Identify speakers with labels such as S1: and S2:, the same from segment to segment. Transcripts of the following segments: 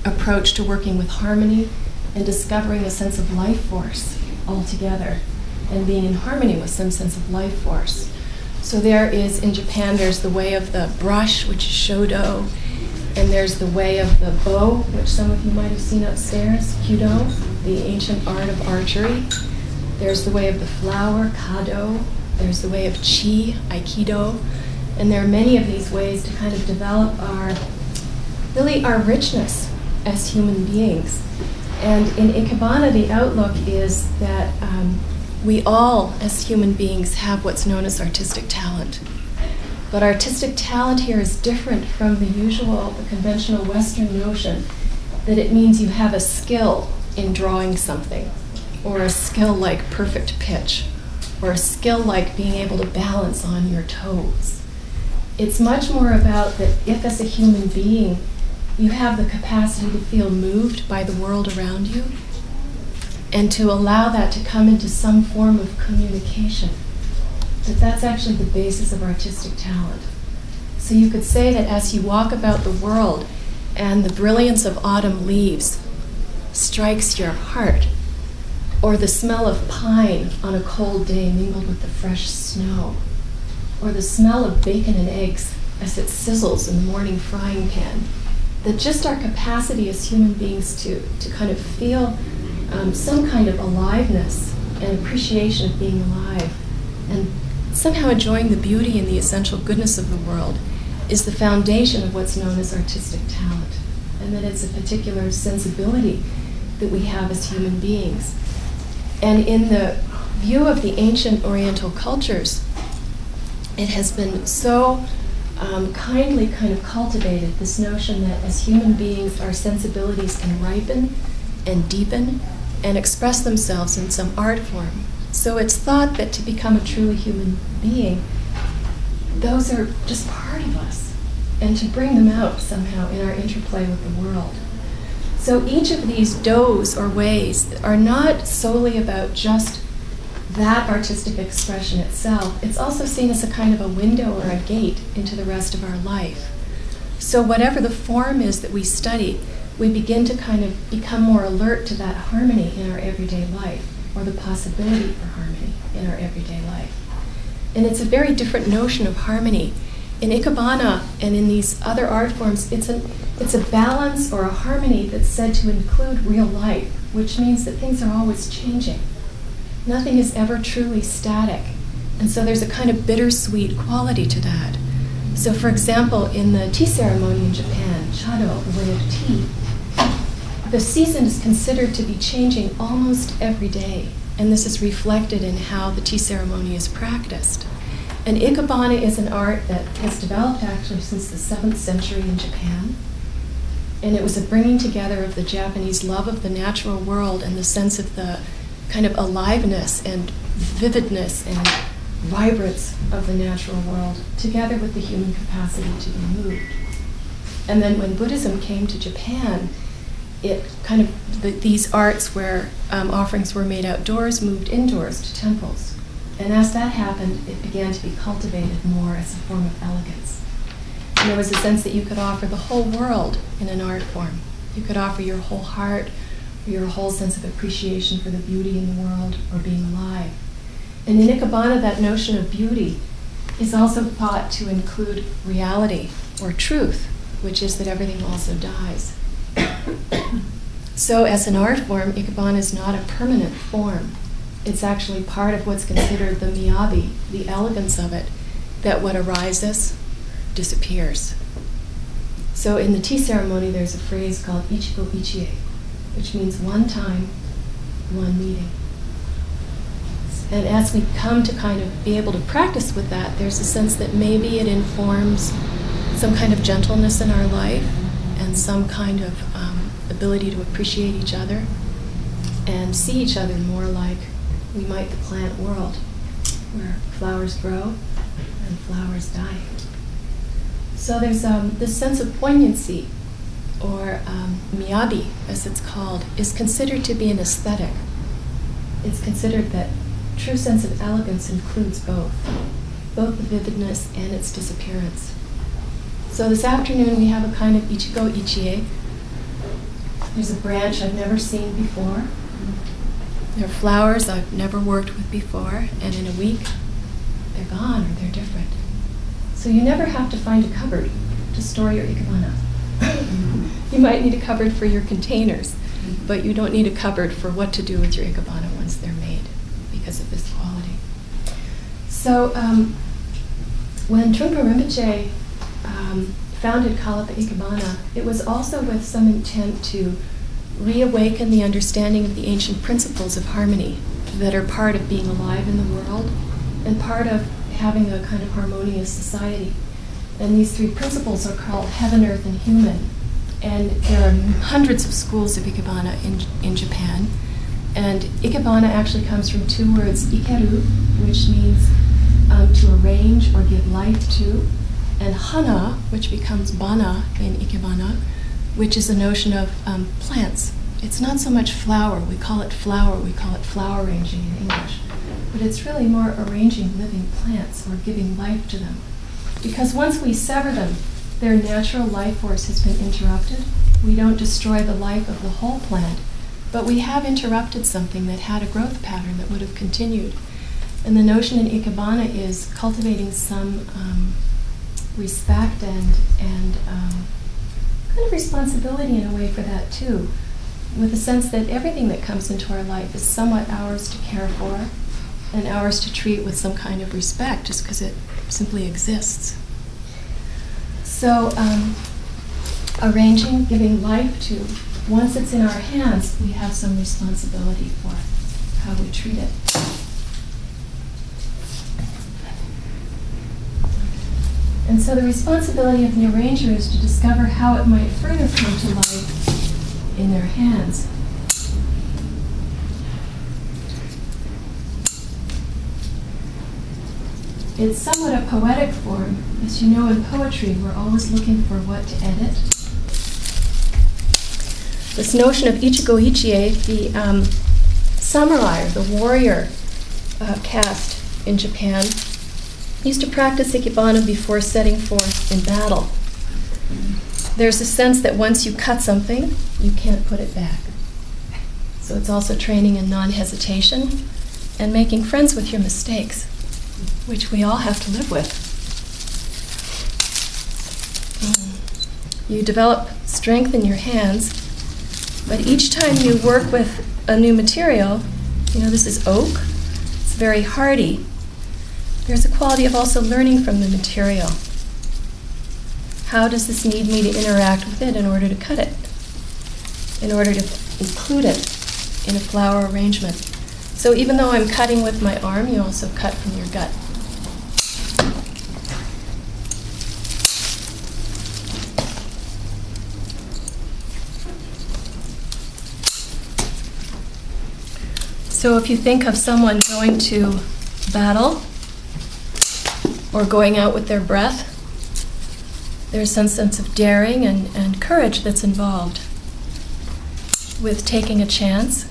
S1: approach to working with harmony and discovering a sense of life force altogether and being in harmony with some sense of life force. So there is, in Japan, there's the way of the brush, which is shodo, and there's the way of the bow, which some of you might have seen upstairs, kyudo, the ancient art of archery. There's the way of the flower, kado. There's the way of chi, aikido. And there are many of these ways to kind of develop our richness as human beings. And in Ikebana, the outlook is that we all, as human beings, have what's known as artistic talent. But artistic talent here is different from the conventional Western notion that it means you have a skill in drawing something, or a skill like perfect pitch, or a skill like being able to balance on your toes. It's much more about that if, as a human being, you have the capacity to feel moved by the world around you, and to allow that to come into some form of communication, that's actually the basis of artistic talent. So you could say that as you walk about the world and the brilliance of autumn leaves strikes your heart, or the smell of pine on a cold day mingled with the fresh snow, or the smell of bacon and eggs as it sizzles in the morning frying pan, that just our capacity as human beings to kind of feel some kind of aliveness and appreciation of being alive and somehow enjoying the beauty and the essential goodness of the world is the foundation of what's known as artistic talent, and that it's a particular sensibility that we have as human beings. And in the view of the ancient Oriental cultures, it has been so kindly kind of cultivated, this notion that as human beings, our sensibilities can ripen and deepen and express themselves in some art form. So it's thought that to become a truly human being, those are just part of us, and to bring them out somehow in our interplay with the world. So each of these does or ways are not solely about just that artistic expression itself. It's also seen as a kind of a window or a gate into the rest of our life. So whatever the form is that we study, we begin to kind of become more alert to that harmony in our everyday life, or the possibility for harmony in our everyday life. And it's a very different notion of harmony. In Ikebana and in these other art forms, it's a balance or a harmony that's said to include real life, which means that things are always changing. Nothing is ever truly static. And so there's a kind of bittersweet quality to that. So for example, in the tea ceremony in Japan, chado, the way of tea, the season is considered to be changing almost every day. And this is reflected in how the tea ceremony is practiced. And Ikebana is an art that has developed actually since the 7th century in Japan. And it was a bringing together of the Japanese love of the natural world and the sense of the kind of aliveness and vividness and vibrance of the natural world, together with the human capacity to be moved. And then when Buddhism came to Japan, it kind of, these arts where offerings were made outdoors moved indoors to temples. And as that happened, it began to be cultivated more as a form of elegance. And there was a sense that you could offer the whole world in an art form. You could offer your whole heart, or your whole sense of appreciation for the beauty in the world, or being alive. And in Ikebana, that notion of beauty is also thought to include reality, or truth, which is that everything also dies. So as an art form, Ikebana is not a permanent form. It's actually part of what's considered the miyabi, the elegance of it, that what arises disappears. So in the tea ceremony, there's a phrase called ichigo ichie, which means one time, one meeting. And as we come to kind of be able to practice with that, there's a sense that maybe it informs some kind of gentleness in our life and some kind of ability to appreciate each other and see each other more like we might the plant world, where flowers grow and flowers die. So there's this sense of poignancy, or miyabi, as it's called, is considered to be an aesthetic. It's considered that true sense of elegance includes both the vividness and its disappearance. So this afternoon we have a kind of ichigo ichie, There's a branch I've never seen before. There are flowers I've never worked with before, and in a week, they're gone or they're different. So you never have to find a cupboard to store your ikebana. You might need a cupboard for your containers, but you don't need a cupboard for what to do with your ikebana once they're made because of this quality. So when Trungpa Rinpoche founded Kalapa Ikebana, it was also with some intent to reawaken the understanding of the ancient principles of harmony that are part of being alive in the world and part of having a kind of harmonious society. And these three principles are called heaven, earth, and human. And there are hundreds of schools of Ikebana in Japan. And Ikebana actually comes from two words, ikeru, which means to arrange or give life to, and hana, which becomes bana in Ikebana, which is a notion of plants. It's not so much flower. We call it flower arranging in English. But it's really more arranging living plants or giving life to them. Because once we sever them, their natural life force has been interrupted. We don't destroy the life of the whole plant, but we have interrupted something that had a growth pattern that would have continued. And the notion in Ikebana is cultivating some respect and kind of responsibility in a way for that too, with the sense that everything that comes into our life is somewhat ours to care for and ours to treat with some kind of respect just because it simply exists. So arranging, giving life to, once it's in our hands, we have some responsibility for how we treat it. And so the responsibility of the arranger is to discover how it might further come to life in their hands. It's somewhat a poetic form. As you know, in poetry, we're always looking for what to edit. This notion of Ichigo Ichie, the samurai, the warrior caste in Japan, used to practice Ikebana before setting forth in battle. There's a sense that once you cut something, you can't put it back. So it's also training in non-hesitation and making friends with your mistakes, which we all have to live with. You develop strength in your hands, but each time you work with a new material, this is oak, it's very hardy. There's a quality of also learning from the material. How does this need me to interact with it in order to cut it? In order to include it in a flower arrangement. So even though I'm cutting with my arm, you also cut from your gut. So if you think of someone going to battle or going out with their breath, there's some sense of daring and courage that's involved with taking a chance.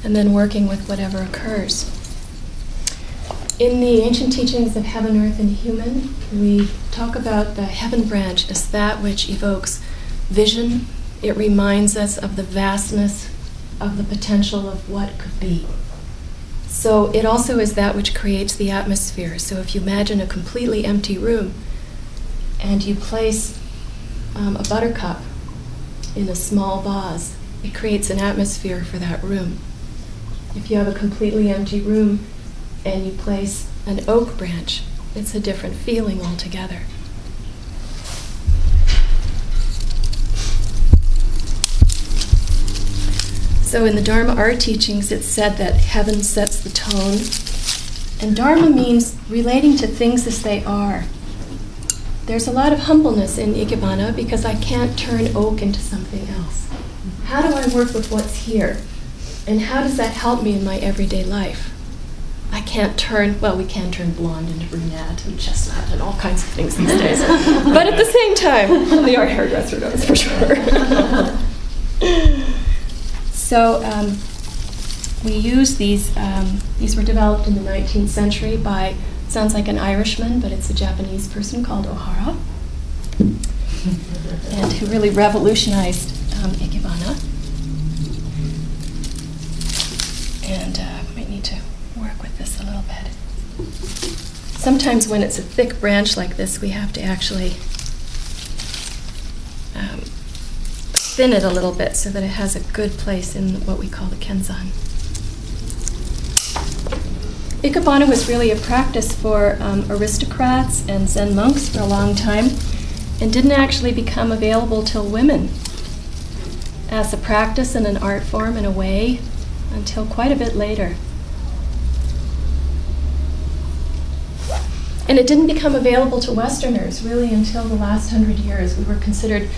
S1: And then working with whatever occurs. In the ancient teachings of heaven, earth, and human, we talk about the heaven branch as that which evokes vision. It reminds us of the vastness of the potential of what could be. So it also is that which creates the atmosphere. So if you imagine a completely empty room and you place a buttercup in a small vase, it creates an atmosphere for that room. If you have a completely empty room and you place an oak branch, it's a different feeling altogether. So in the Dharma art teachings, it's said that heaven sets the tone. And Dharma means relating to things as they are. There's a lot of humbleness in Ikebana because I can't turn oak into something else. How do I work with what's here? And how does that help me in my everyday life? I can't turn, well, we can turn blonde into brunette and chestnut and all kinds of things these days. But at the same time, the art hairdresser knows for sure. So we use these were developed in the 19th century by Sounds like an Irishman, but it's a Japanese person called Ohara, and who really revolutionized Ikebana. And might need to work with this a little bit. Sometimes when it's a thick branch like this, we have to actually thin it a little bit so that it has a good place in what we call the kenzan. Ikebana was really a practice for aristocrats and Zen monks for a long time, and didn't actually become available till women as a practice and an art form in a way until quite a bit later. And it didn't become available to Westerners really until the last 100 years. We were considered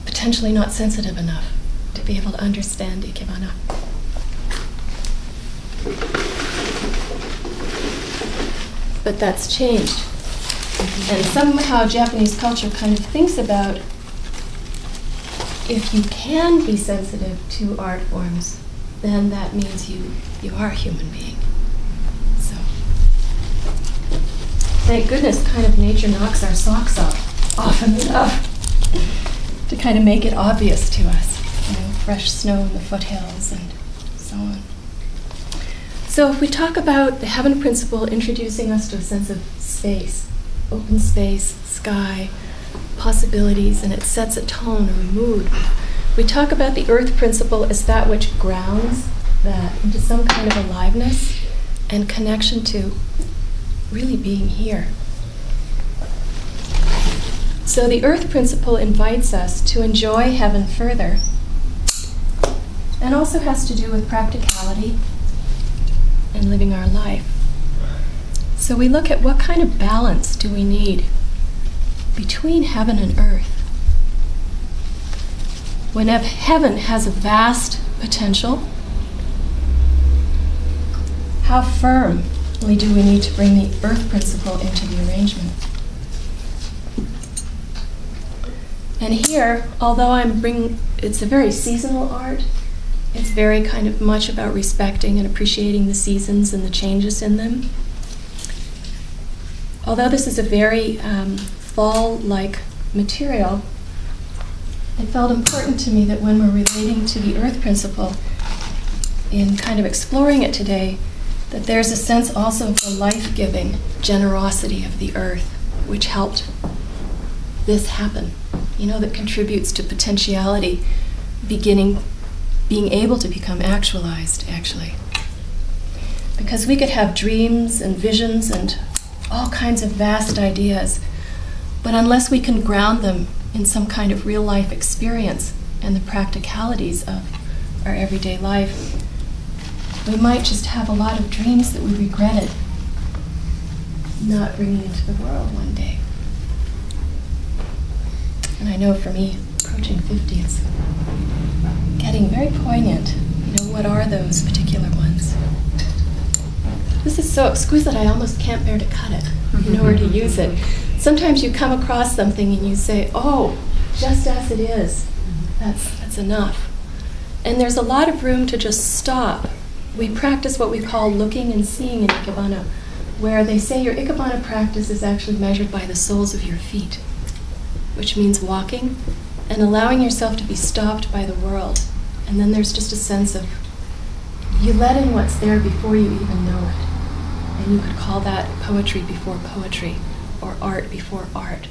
S1: potentially not sensitive enough to be able to understand Ikebana. But that's changed. And somehow Japanese culture kind of thinks about if you can be sensitive to art forms, then that means you are a human being. So, thank goodness kind of nature knocks our socks off often enough to kind of make it obvious to us. You know, fresh snow in the foothills and so on. So if we talk about the heaven principle introducing us to a sense of space, open space, sky, possibilities, and it sets a tone or a mood. We talk about the earth principle as that which grounds that into some kind of aliveness and connection to really being here. So the earth principle invites us to enjoy heaven further, and also has to do with practicality and living our life. So we look at what kind of balance do we need between heaven and earth. When heaven has a vast potential, how firmly do we need to bring the earth principle into the arrangement? And here, although it's a very seasonal art, it's very kind of much about respecting and appreciating the seasons and the changes in them. Although this is a very fall-like material, it felt important to me that when we're relating to the earth principle, in kind of exploring it today, that there's a sense also of the life-giving generosity of the earth, which helped this happen, you know, that contributes to potentiality being able to become actualized, actually. Because we could have dreams and visions and all kinds of vast ideas, but unless we can ground them in some kind of real-life experience and the practicalities of our everyday life, we might just have a lot of dreams that we regretted not bringing into the world one day. And I know for me, approaching 50, it's getting very poignant. You know, what are those particular ones? This is so exquisite, I almost can't bear to cut it, you know, or to use it. Sometimes you come across something and you say, oh, just as it is, that's enough. And there's a lot of room to just stop. We practice what we call looking and seeing in Ikebana, where they say your Ikebana practice is actually measured by the soles of your feet, which means walking and allowing yourself to be stopped by the world. And then there's just a sense of you let in what's there before you even know it. And you could call that poetry before poetry, or art before art.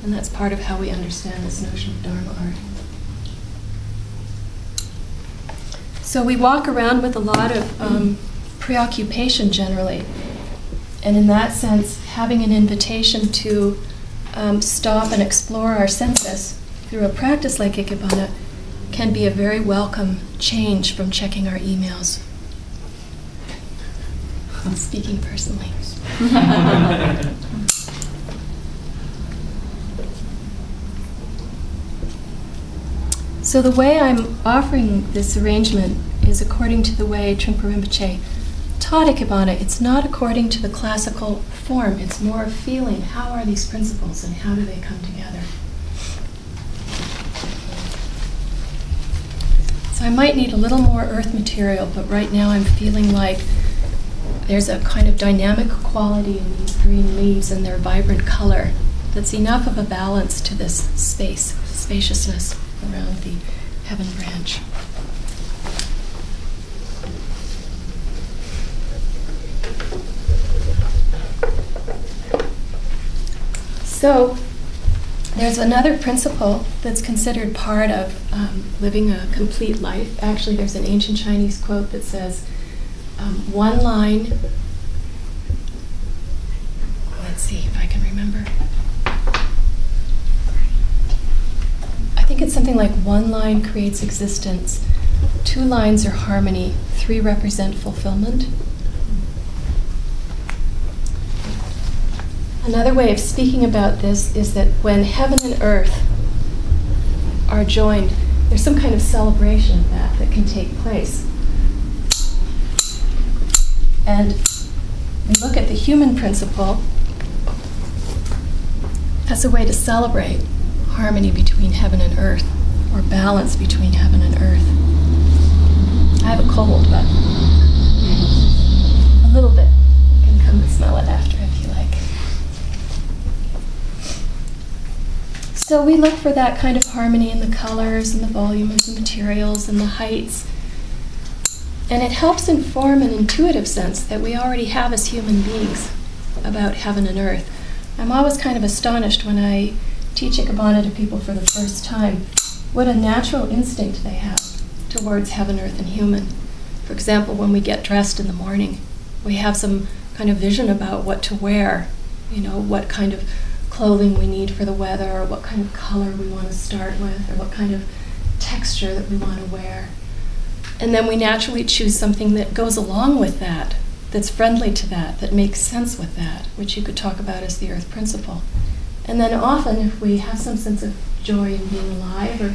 S1: And that's part of how we understand this notion of Dharma art. So we walk around with a lot of preoccupation generally. And in that sense, having an invitation to stop and explore our senses through a practice like Ikebana can be a very welcome change from checking our emails. I'm speaking personally. So the way I'm offering this arrangement is according to the way Trungpa Rinpoche taught Ikebana. It's not according to the classical form. It's more of feeling how are these principles and how do they come together. So I might need a little more earth material, but right now I'm feeling like there's a kind of dynamic quality in these green leaves and their vibrant color that's enough of a balance to this spaciousness around the heaven branch. So there's another principle that's considered part of living a complete life. Actually, there's an ancient Chinese quote that says, one line, let's see if I can remember. I think it's something like one line creates existence, two lines are harmony, three represent fulfillment. Another way of speaking about this is that when heaven and earth are joined, there's some kind of celebration of that can take place. And we look at the human principle as a way to celebrate harmony between heaven and earth, or balance between heaven and earth. I have a cold, but a little bit. You can come and smell it after if you like. So we look for that kind of harmony in the colors and the volume of the materials and the heights. And it helps inform an intuitive sense that we already have as human beings about heaven and earth. I'm always kind of astonished when I teach Ikebana to people for the first time, what a natural instinct they have towards heaven, earth, and human. For example, when we get dressed in the morning, we have some kind of vision about what to wear, what kind of clothing we need for the weather, or what kind of color we want to start with, or what kind of texture that we want to wear. And then we naturally choose something that goes along with that, that's friendly to that, that makes sense with that, which you could talk about as the earth principle. And then often, if we have some sense of joy in being alive, or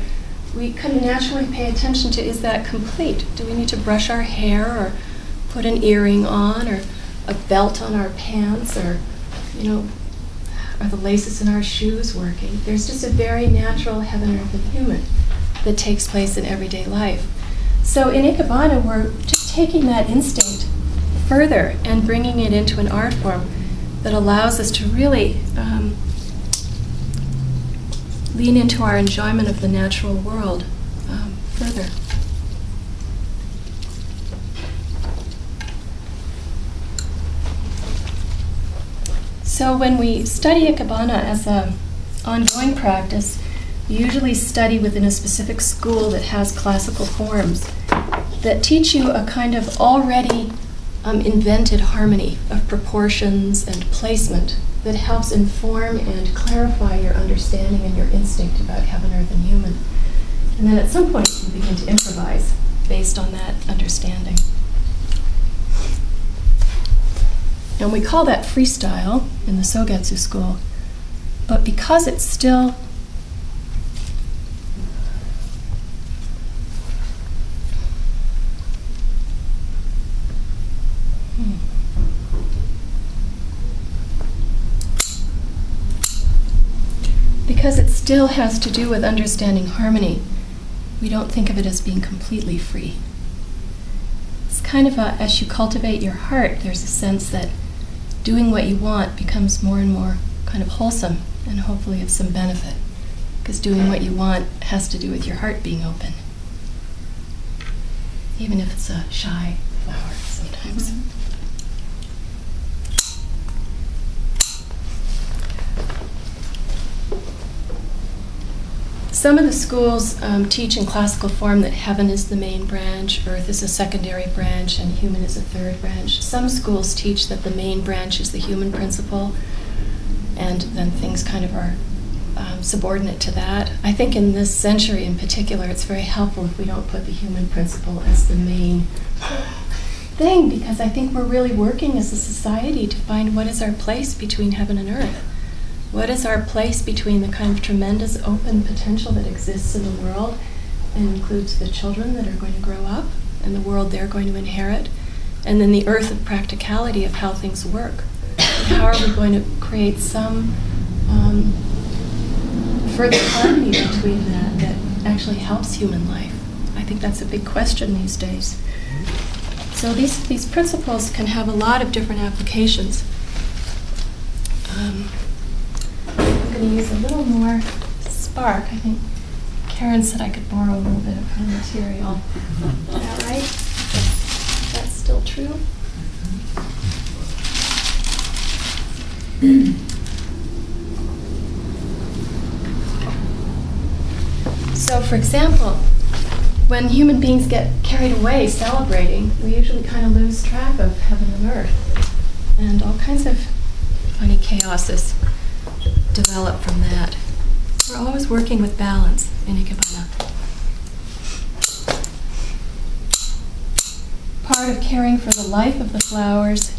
S1: we kind of naturally pay attention to, is that complete? Do we need to brush our hair, or put an earring on, or a belt on our pants, or, are the laces in our shoes working? There's just a very natural heaven, earth, and human that takes place in everyday life. So in Ikebana, we're just taking that instinct further and bringing it into an art form that allows us to really lean into our enjoyment of the natural world further. So when we study Ikebana as an ongoing practice, we usually study within a specific school that has classical forms that teach you a kind of already invented harmony of proportions and placement that helps inform and clarify your understanding and your instinct about heaven, earth, and human. And then at some point you begin to improvise based on that understanding. And we call that freestyle in the Sogetsu school, but because it's still has to do with understanding harmony, we don't think of it as being completely free. It's kind of as you cultivate your heart, there's a sense that doing what you want becomes more and more kind of wholesome and hopefully of some benefit, because doing what you want has to do with your heart being open, even if it's a shy flower sometimes. Mm-hmm. Some of the schools teach in classical form that heaven is the main branch, earth is a secondary branch, and human is a third branch. Some schools teach that the main branch is the human principle, and then things kind of are subordinate to that. I think in this century in particular, it's very helpful if we don't put the human principle as the main thing, because I think we're really working as a society to find what is our place between heaven and earth. What is our place between the kind of tremendous open potential that exists in the world and includes the children that are going to grow up and the world they're going to inherit, and then the earth of practicality of how things work? And how are we going to create some further harmony between that actually helps human life? I think that's a big question these days. So these principles can have a lot of different applications. I'm going to use a little more spark. I think Karen said I could borrow a little bit of her material. Is that right? Is that still true? So, for example, when human beings get carried away celebrating, we usually kind of lose track of heaven and earth. And all kinds of funny chaoses develop from that. We're always working with balance in Ikebana. Part of caring for the life of the flowers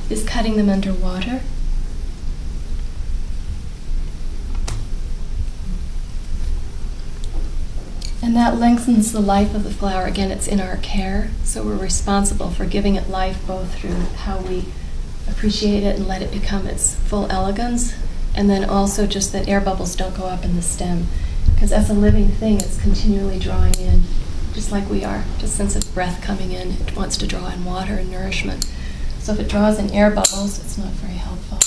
S1: is cutting them underwater. And that lengthens the life of the flower. Again, it's in our care, so we're responsible for giving it life both through how we appreciate it and let it become its full elegance, and then also just that air bubbles don't go up in the stem. Because as a living thing, it's continually drawing in, just like we are. Just sense of breath coming in, it wants to draw in water and nourishment. So if it draws in air bubbles, it's not very helpful.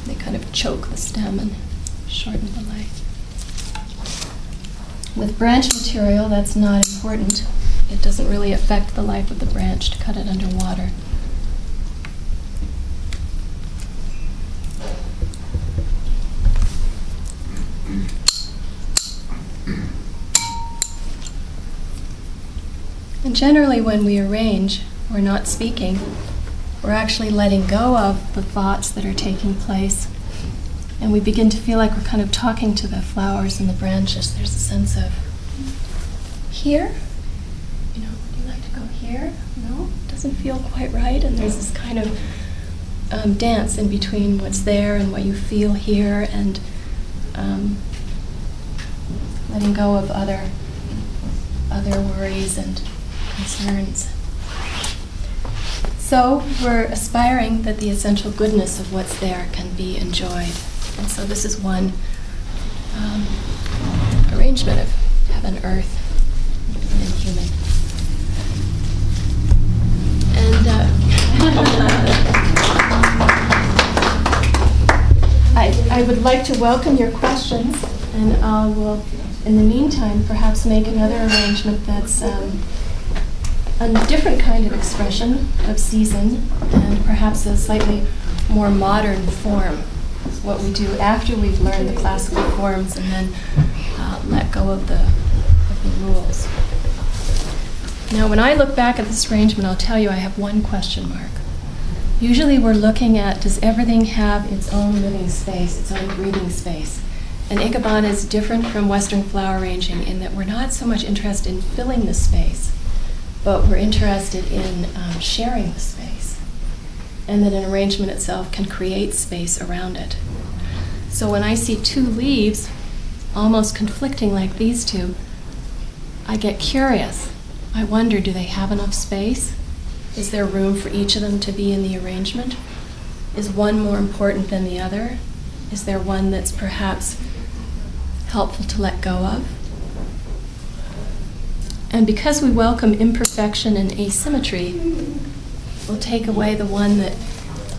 S1: They kind of choke the stem and shorten the life. With branch material, that's not important. It doesn't really affect the life of the branch to cut it underwater. And generally when we arrange, we're not speaking. We're actually letting go of the thoughts that are taking place. And we begin to feel like we're kind of talking to the flowers and the branches. There's a sense of, here? You know, would you like to go here? No? Doesn't feel quite right. And there's this kind of dance in between what's there and what you feel here, and letting go of other worries and concerns. So we're aspiring that the essential goodness of what's there can be enjoyed. And so this is one arrangement of heaven, earth, and human. And I would like to welcome your questions, and I will, in the meantime, perhaps make another arrangement that's a different kind of expression of season, and perhaps a slightly more modern form. It's what we do after we've learned the classical forms and then let go of the rules. Now, when I look back at this arrangement, I'll tell you I have one question mark. Usually we're looking at, does everything have its own living space, its own breathing space? And Ikebana is different from Western flower arranging in that we're not so much interested in filling the space, but we're interested in sharing the space, and that an arrangement itself can create space around it. So when I see two leaves almost conflicting like these two, I get curious. I wonder, do they have enough space? Is there room for each of them to be in the arrangement? Is one more important than the other? Is there one that's perhaps helpful to let go of? And because we welcome imperfection and asymmetry, we'll take away the one that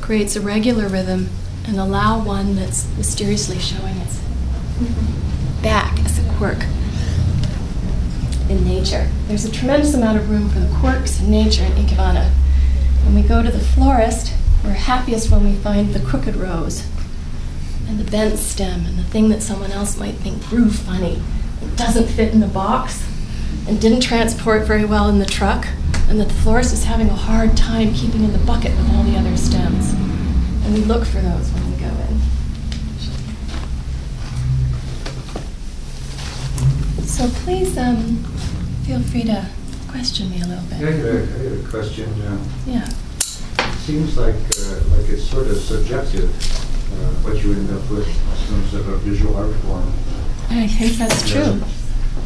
S1: creates a regular rhythm and allow one that's mysteriously showing its back as a quirk in nature. There's a tremendous amount of room for the quirks in nature in Ikebana. When we go to the florist, we're happiest when we find the crooked rose and the bent stem and the thing that someone else might think grew funny. It doesn't fit in the box and didn't transport very well in the truck, and that the florist is having a hard time keeping in the bucket with all the other stems. And we look for those when we go in. So please feel free to question me a little bit.
S2: Yeah, I had a question.
S1: Yeah.
S2: It seems like it's sort of subjective, what you end up with in terms of a visual art form.
S1: I think that's true.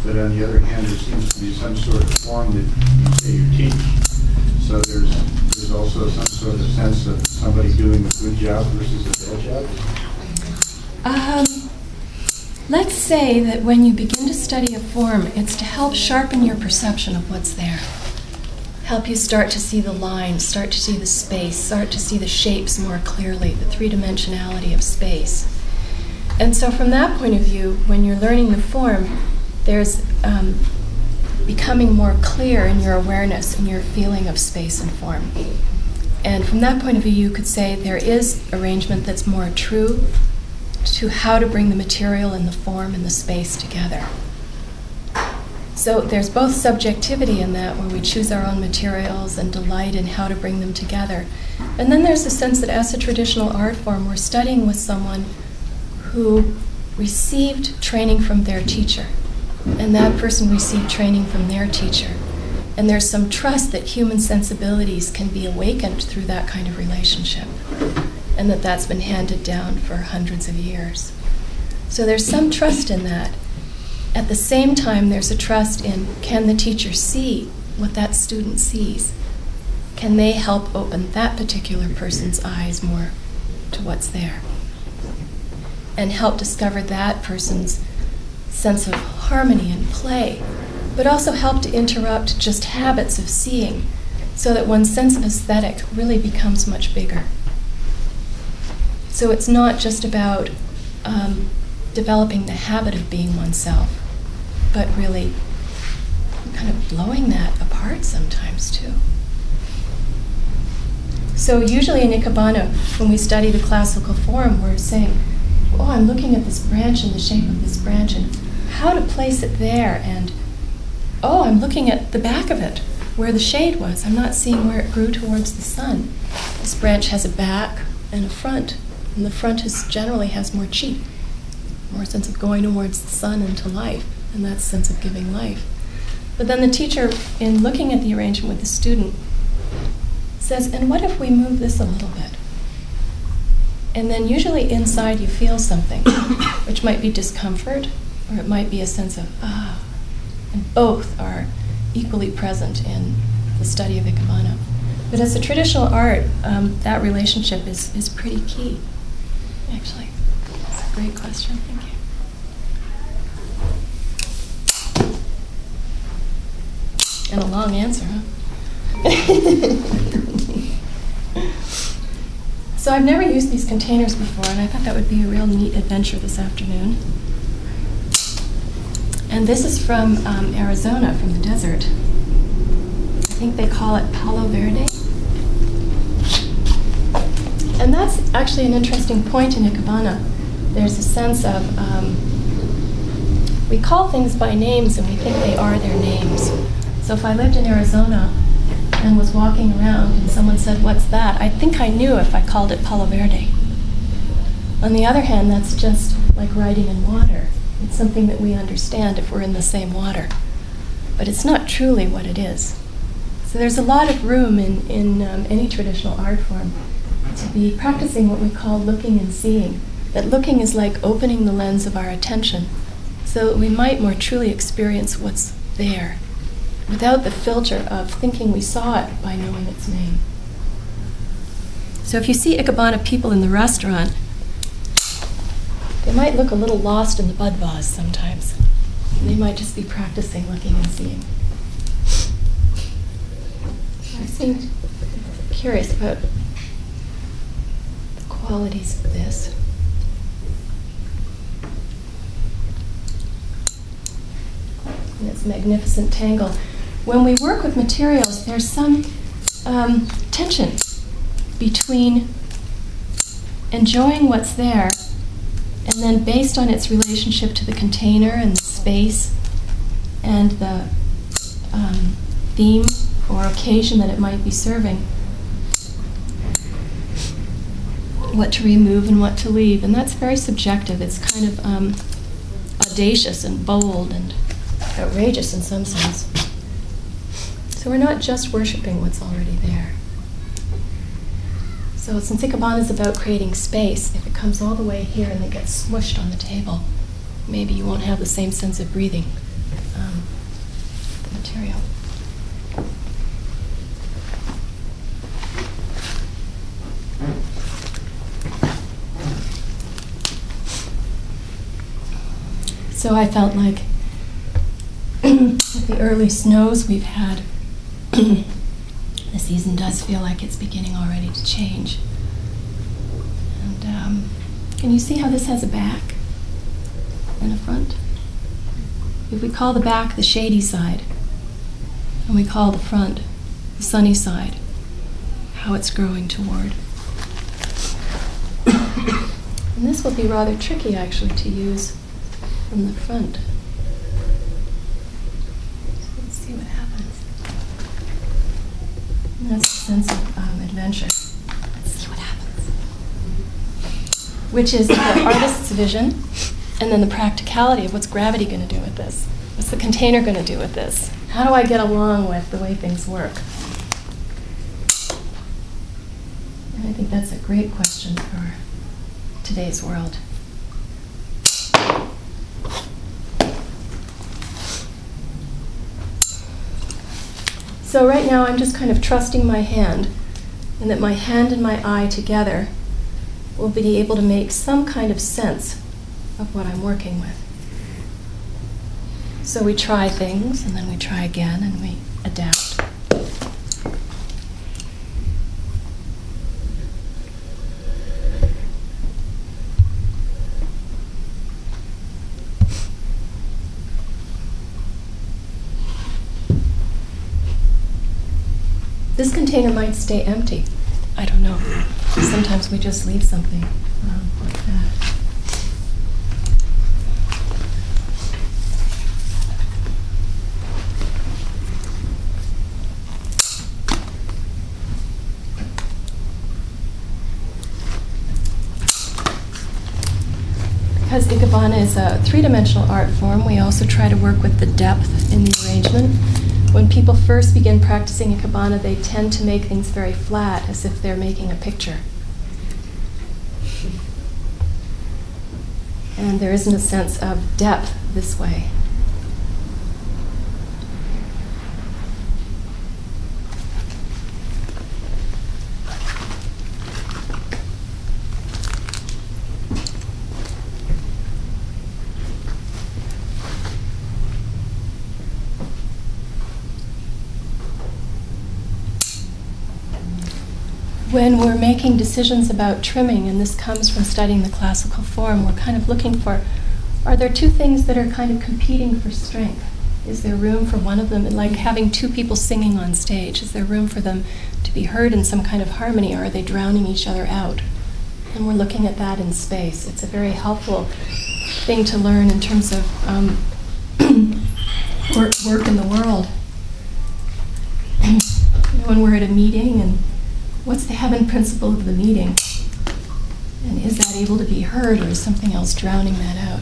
S2: But on the other hand, there seems to be some sort of form that you say you teach. So there's also some sort of sense of somebody doing a good job versus a bad job.
S1: let's say that when you begin to study a form, it's to help sharpen your perception of what's there. Help you start to see the lines, start to see the space, start to see the shapes more clearly, the three-dimensionality of space. And so from that point of view, when you're learning the form, there's becoming more clear in your awareness and your feeling of space and form. And from that point of view, you could say there is arrangement that's more true to how to bring the material and the form and the space together. So there's both subjectivity in that, where we choose our own materials and delight in how to bring them together. And then there's the sense that as a traditional art form, we're studying with someone who received training from their teacher, and that person received training from their teacher. And there's some trust that human sensibilities can be awakened through that kind of relationship, and that that's been handed down for hundreds of years. So there's some trust in that. At the same time, there's a trust in, can the teacher see what that student sees? Can they help open that particular person's eyes more to what's there? And help discover that person's sense of harmony and play, but also help to interrupt just habits of seeing, so that one's sense of aesthetic really becomes much bigger. So it's not just about developing the habit of being oneself, but really kind of blowing that apart sometimes too. So usually in Ikebana, when we study the classical form, we're saying, oh, I'm looking at this branch and the shape of this branch and how to place it there, and oh, I'm looking at the back of it, where the shade was. I'm not seeing where it grew towards the sun. This branch has a back and a front, and the front generally has more chi, more sense of going towards the sun and to life, and that sense of giving life. But then the teacher, in looking at the arrangement with the student, says, and what if we move this a little bit? And then usually inside you feel something, which might be discomfort, or it might be a sense of, ah. And both are equally present in the study of Ikebana. But as a traditional art, that relationship is pretty key, actually. That's a great question, thank you. And a long answer, huh? So I've never used these containers before, and I thought that would be a real neat adventure this afternoon. And this is from Arizona, from the desert. I think they call it Palo Verde. And that's actually an interesting point in Ikebana. There's a sense of, we call things by names and we think they are their names. So if I lived in Arizona and was walking around and someone said, what's that? I think I knew if I called it Palo Verde. On the other hand, that's just like riding in water. It's something that we understand if we're in the same water. But it's not truly what it is. So there's a lot of room in any traditional art form to be practicing what we call looking and seeing. That looking is like opening the lens of our attention so that we might more truly experience what's there, without the filter of thinking we saw it by knowing its name. So if you see Ikebana people in the restaurant, they might look a little lost in the bud vase sometimes. They might just be practicing looking and seeing. I seemed curious about the qualities of this. And its magnificent tangle. When we work with materials, there's some tension between enjoying what's there and then based on its relationship to the container and the space and the theme or occasion that it might be serving, what to remove and what to leave. And that's very subjective. It's kind of audacious and bold and outrageous in some sense. So we're not just worshiping what's already there. So since Ikebana is about creating space, if it comes all the way here and then gets smushed on the table, maybe you won't have the same sense of breathing the material. So I felt like with the early snows we've had, the season does feel like it's beginning already to change. And can you see how this has a back and a front? If we call the back the shady side, and we call the front the sunny side, how it's growing toward. And this will be rather tricky, actually, to use from the front. So let's see what happens. And that's a sense of adventure. Let's see what happens. Which is the artist's vision, and then the practicality of what's gravity going to do with this? What's the container going to do with this? How do I get along with the way things work? And I think that's a great question for today's world. So right now I'm just kind of trusting my hand, and that my hand and my eye together will be able to make some kind of sense of what I'm working with. So we try things, and then we try again, and we adapt. This container might stay empty. I don't know. Sometimes we just leave something like that. Because Ikebana is a three-dimensional art form, we also try to work with the depth in the arrangement. When people first begin practicing Ikebana, they tend to make things very flat, as if they're making a picture. And there isn't a sense of depth this way. When we're making decisions about trimming, and this comes from studying the classical form, we're kind of looking for, are there two things that are kind of competing for strength? Is there room for one of them? Like having two people singing on stage, is there room for them to be heard in some kind of harmony, or are they drowning each other out? And we're looking at that in space. It's a very helpful thing to learn in terms of work in the world. When we're at a meeting, and what's the heaven principle of the meeting? And is that able to be heard, or is something else drowning that out?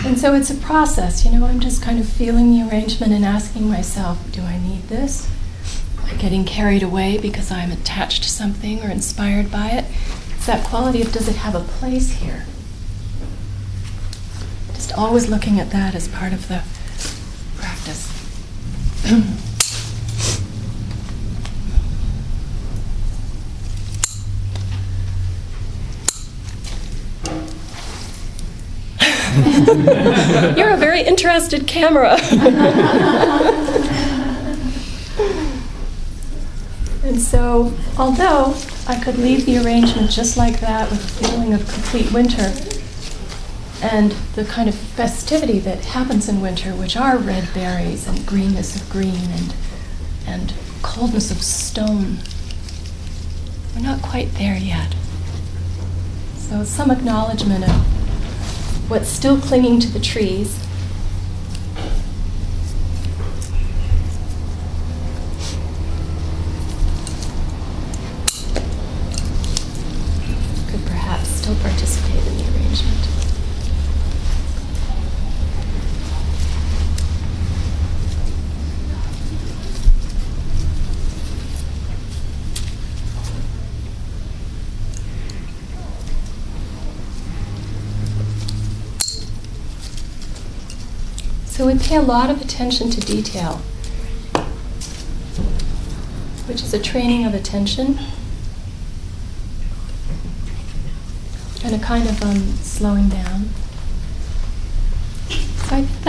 S1: And so it's a process, I'm just kind of feeling the arrangement and asking myself, do I need this? Am I getting carried away because I'm attached to something or inspired by it? It's that quality of, does it have a place here? Just always looking at that as part of the practice. You're a very interested camera. And so, although I could leave the arrangement just like that with a feeling of complete winter and the kind of festivity that happens in winter, which are red berries and greenness of green and coldness of stone, we're not quite there yet. So some acknowledgement of what's still clinging to the trees. Could perhaps still participate in the arrangement. So we pay a lot of attention to detail, which is a training of attention and a kind of slowing down. So I think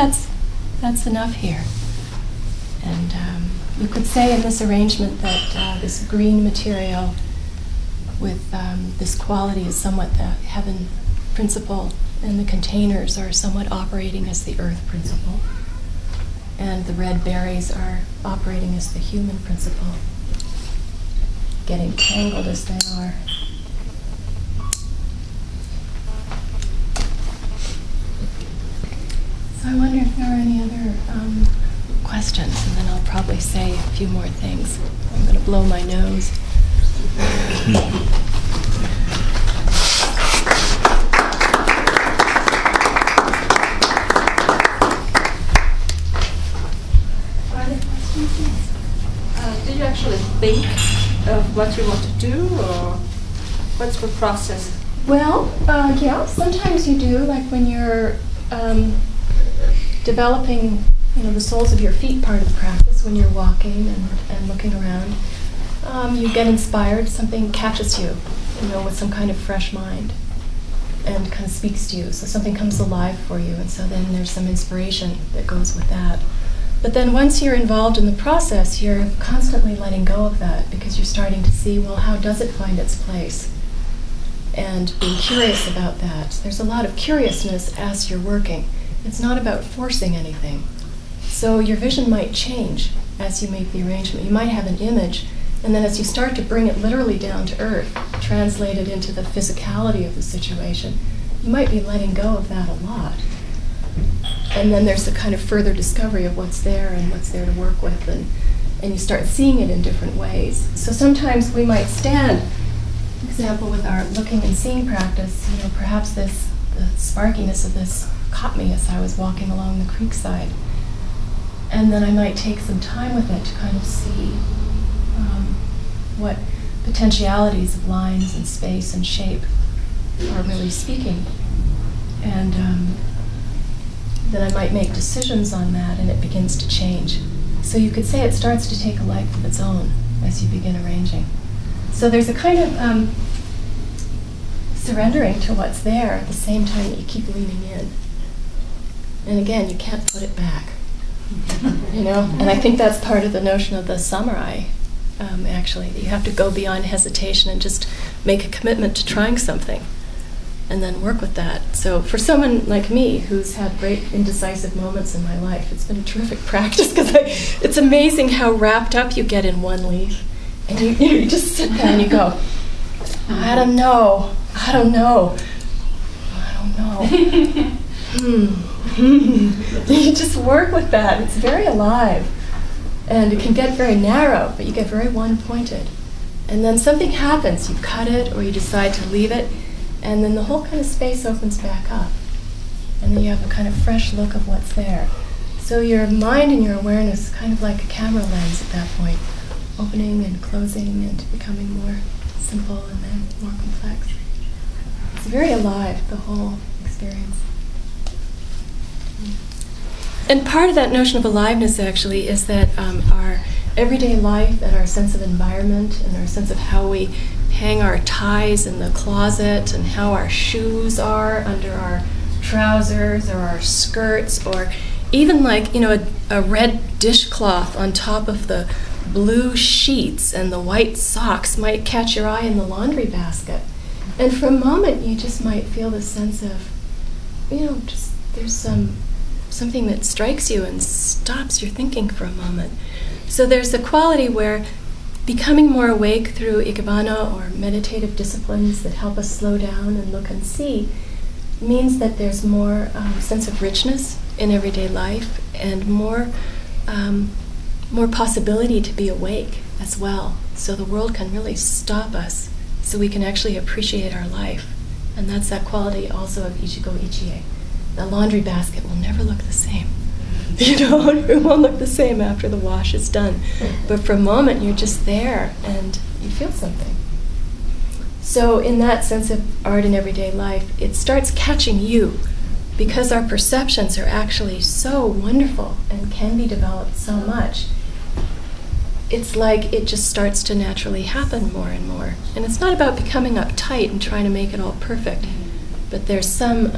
S1: that's enough here. And you could say in this arrangement that this green material with this quality is somewhat the heaven principle, and the containers are somewhat operating as the earth principle, and the red berries are operating as the human principle, getting tangled as they are. So I wonder if there are any other questions, and then I'll probably say a few more things. I'm going to blow my nose.
S3: Did you actually think of what you want to do, or what's the process?
S1: Well, yeah, sometimes you do, like when you're developing, the soles of your feet part of the practice, when you're walking and looking around. You get inspired, something catches you, with some kind of fresh mind and kind of speaks to you. So something comes alive for you, and so then there's some inspiration that goes with that. But then once you're involved in the process, you're constantly letting go of that, because you're starting to see, well, how does it find its place? And being curious about that. There's a lot of curiousness as you're working. It's not about forcing anything. So your vision might change as you make the arrangement. You might have an image, and then as you start to bring it literally down to earth, translate it into the physicality of the situation, you might be letting go of that a lot. And then there's a kind of further discovery of what's there and what's there to work with, and you start seeing it in different ways. So sometimes we might stand, for example, with our looking and seeing practice, perhaps the sparkiness of this caught me as I was walking along the creek side. And then I might take some time with it to kind of see what potentialities of lines and space and shape are really speaking. And then I might make decisions on that, and it begins to change. So you could say it starts to take a life of its own as you begin arranging. So there's a kind of surrendering to what's there at the same time that you keep leaning in. And again, you can't put it back. And I think that's part of the notion of the samurai, actually, that you have to go beyond hesitation and just make a commitment to trying something and then work with that. So for someone like me who's had great indecisive moments in my life, it's been a terrific practice, because it's amazing how wrapped up you get in one leaf, and you just sit there and you go, I don't know. You just work with that. It's very alive, and it can get very narrow, but you get very one-pointed. And then something happens. You cut it, or you decide to leave it, and then the whole kind of space opens back up, and then you have a kind of fresh look of what's there. So your mind and your awareness kind of like a camera lens at that point, opening and closing and becoming more simple and then more complex. It's very alive, the whole experience. And part of that notion of aliveness, actually, is that our everyday life and our sense of environment and our sense of how we hang our ties in the closet and how our shoes are under our trousers or our skirts, or even like, a red dishcloth on top of the blue sheets and the white socks might catch your eye in the laundry basket. And for a moment, you just might feel this sense of, just there's something that strikes you and stops your thinking for a moment. So there's a quality where becoming more awake through Ikebana or meditative disciplines that help us slow down and look and see means that there's more sense of richness in everyday life, and more possibility to be awake as well. So the world can really stop us, so we can actually appreciate our life. And that's that quality also of Ichigo Ichie. The laundry basket will never look the same. It won't look the same after the wash is done. But for a moment, you're just there and you feel something. So in that sense of art in everyday life, it starts catching you because our perceptions are actually so wonderful and can be developed so much, it's like it just starts to naturally happen more and more. And it's not about becoming uptight and trying to make it all perfect, but there's some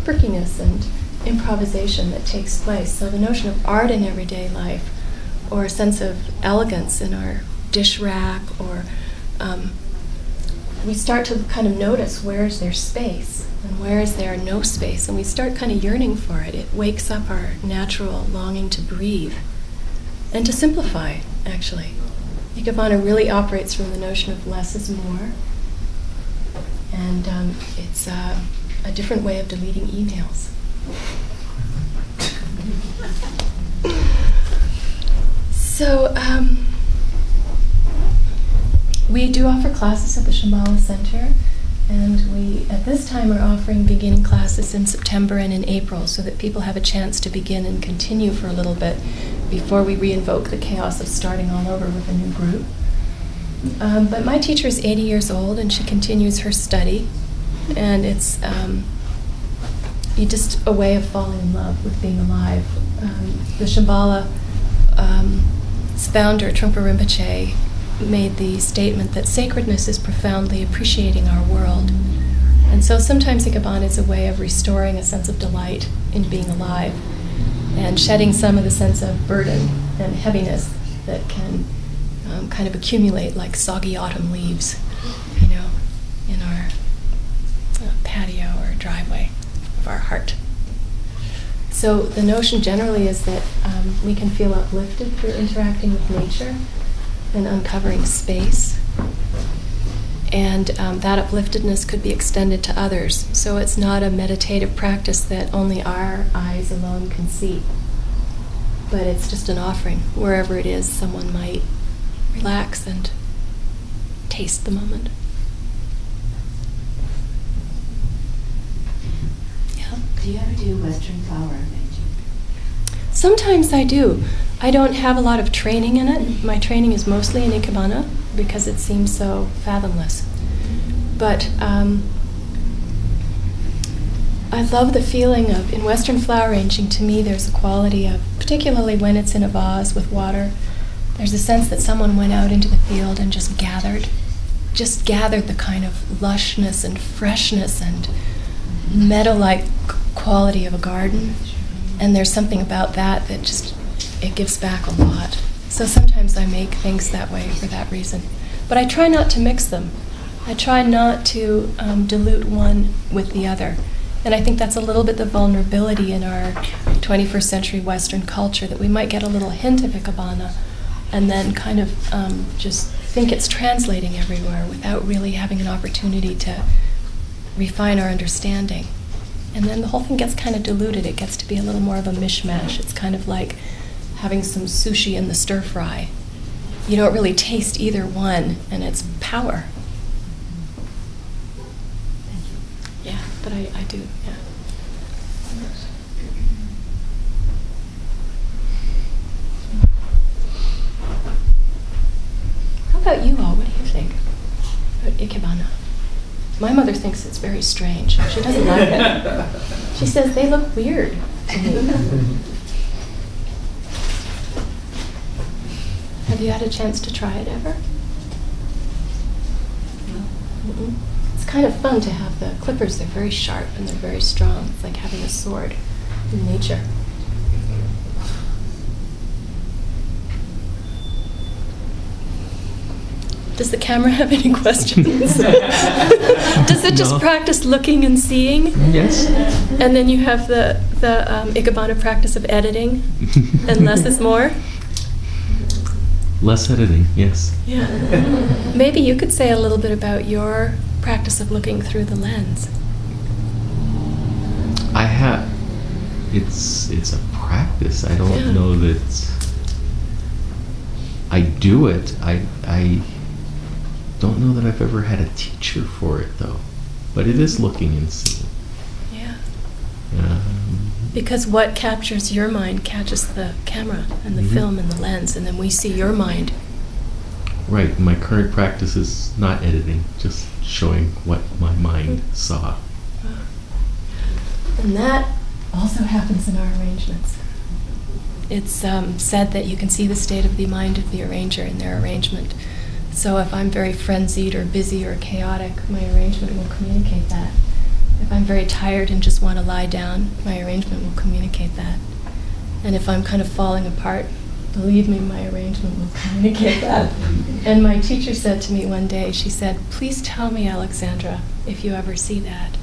S1: perkiness and improvisation that takes place. So the notion of art in everyday life, or a sense of elegance in our dish rack, or we start to kind of notice where is there space and where is there no space, and we start kind of yearning for it. It wakes up our natural longing to breathe and to simplify, actually. Ikebana really operates from the notion of less is more, and it's a different way of deleting emails. So we do offer classes at the Shambhala Center, and we at this time are offering beginning classes in September and in April, so that people have a chance to begin and continue for a little bit before we reinvoke the chaos of starting all over with a new group. But my teacher is 80 years old, and she continues her study, and it's just a way of falling in love with being alive. The Shambhala founder, Trungpa Rinpoche, made the statement that sacredness is profoundly appreciating our world. And so sometimes Ikebana is a way of restoring a sense of delight in being alive and shedding some of the sense of burden and heaviness that can kind of accumulate like soggy autumn leaves, you know, in our patio or driveway of our heart. So the notion generally is that we can feel uplifted through interacting with nature and uncovering space. And that upliftedness could be extended to others. So it's not a meditative practice that only our eyes alone can see, but it's just an offering. Wherever it is, someone might relax and taste the moment. Yeah.
S4: Do you ever do Western flower arranging?
S1: Sometimes I do. I don't have a lot of training in it. My training is mostly in Ikebana because it seems so fathomless. But I love the feeling of, in Western flower arranging, to me there's a quality of, particularly when it's in a vase with water, there's a sense that someone went out into the field and just gathered the kind of lushness and freshness and meadow-like quality of a garden. And there's something about that that just, it gives back a lot. So sometimes I make things that way for that reason. But I try not to mix them. I try not to dilute one with the other. And I think that's a little bit the vulnerability in our 21st century Western culture, that we might get a little hint of Ikebana and then kind of just think it's translating everywhere without really having an opportunity to refine our understanding. And then the whole thing gets kind of diluted. It gets to be a little more of a mishmash. It's kind of like having some sushi in the stir fry. You don't really taste either one, and it's power. Yeah, but I do, yeah. How about you all? What do you think about Ikebana? My mother thinks it's very strange. She doesn't like it. She says they look weird to me. Have you had a chance to try it ever?
S4: No.
S1: Mm-mm. It's kind of fun to have the clippers. They're very sharp and they're very strong. It's like having a sword in nature. Does the camera have any questions? Does it just practice looking and seeing?
S5: Yes.
S1: And then you have the Ikebana practice of editing, and less is more?
S5: Less editing, yes.
S1: Yeah. Maybe you could say a little bit about your practice of looking through the lens.
S5: I have. It's a practice. I don't know that I do it. I don't know that I've ever had a teacher for it, though. But it is looking and seeing.
S1: Yeah. Because what captures your mind catches the camera and the film and the lens, and then we see your mind.
S5: Right. My current practice is not editing, just showing what my mind saw.
S1: And that also happens in our arrangements. It's said that you can see the state of the mind of the arranger in their arrangement. So if I'm very frenzied or busy or chaotic, my arrangement will communicate that. If I'm very tired and just want to lie down, my arrangement will communicate that. And if I'm kind of falling apart, believe me, my arrangement will communicate that. And my teacher said to me one day, she said, "Please tell me, Alexandra, if you ever see that,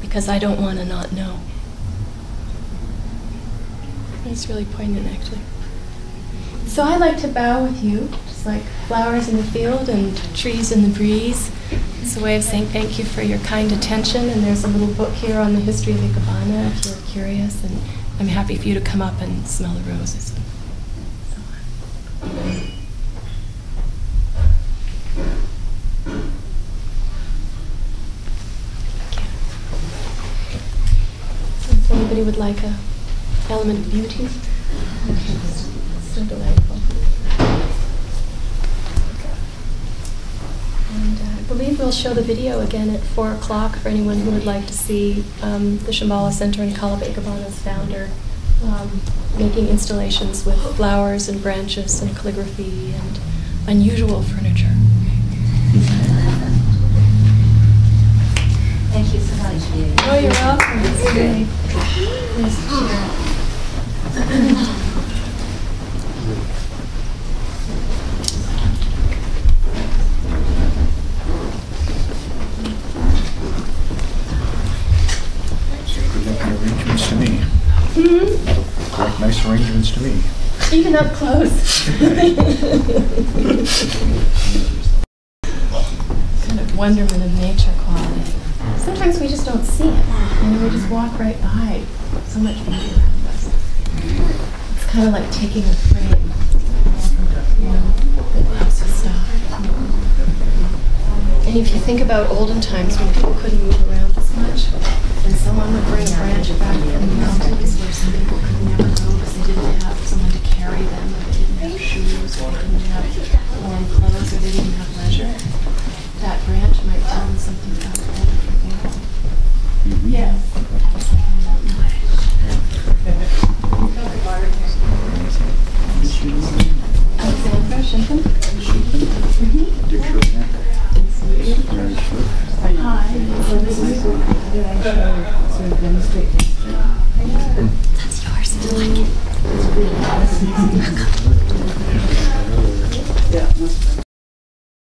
S1: because I don't want to not know." It's really poignant, actually. So I like to bow with you, just like flowers in the field and trees in the breeze. It's a way of saying thank you for your kind attention. And there's a little book here on the history of Ikebana if you're curious. And I'm happy for you to come up and smell the roses. If anybody would like a element of beauty. So delightful. And I believe we'll show the video again at 4 o'clock for anyone who would like to see the Shambhala Center and Kalapa Ikebana's founder making installations with flowers and branches and calligraphy and unusual furniture.
S4: Thank you so much.
S1: Oh, you're welcome. It's great. Nice to share it.
S2: Arrangements to me. Quite nice arrangements to me.
S1: Even up close. Kind of wonderment of nature quality. Sometimes we just don't see it. We just walk right by so much beauty around us. It's kind of like taking a frame, that helps us stop. And if you think about olden times when people couldn't move around as much, and someone would bring a branch back from the mountains where some people could never go because they didn't have someone to carry them, or they didn't have shoes, or they didn't have warm clothes, or they didn't have leisure, that branch might tell them something about a whole different world. Yes. Alexandra Shenpen? Hi. So this is where I show sort of demonstrate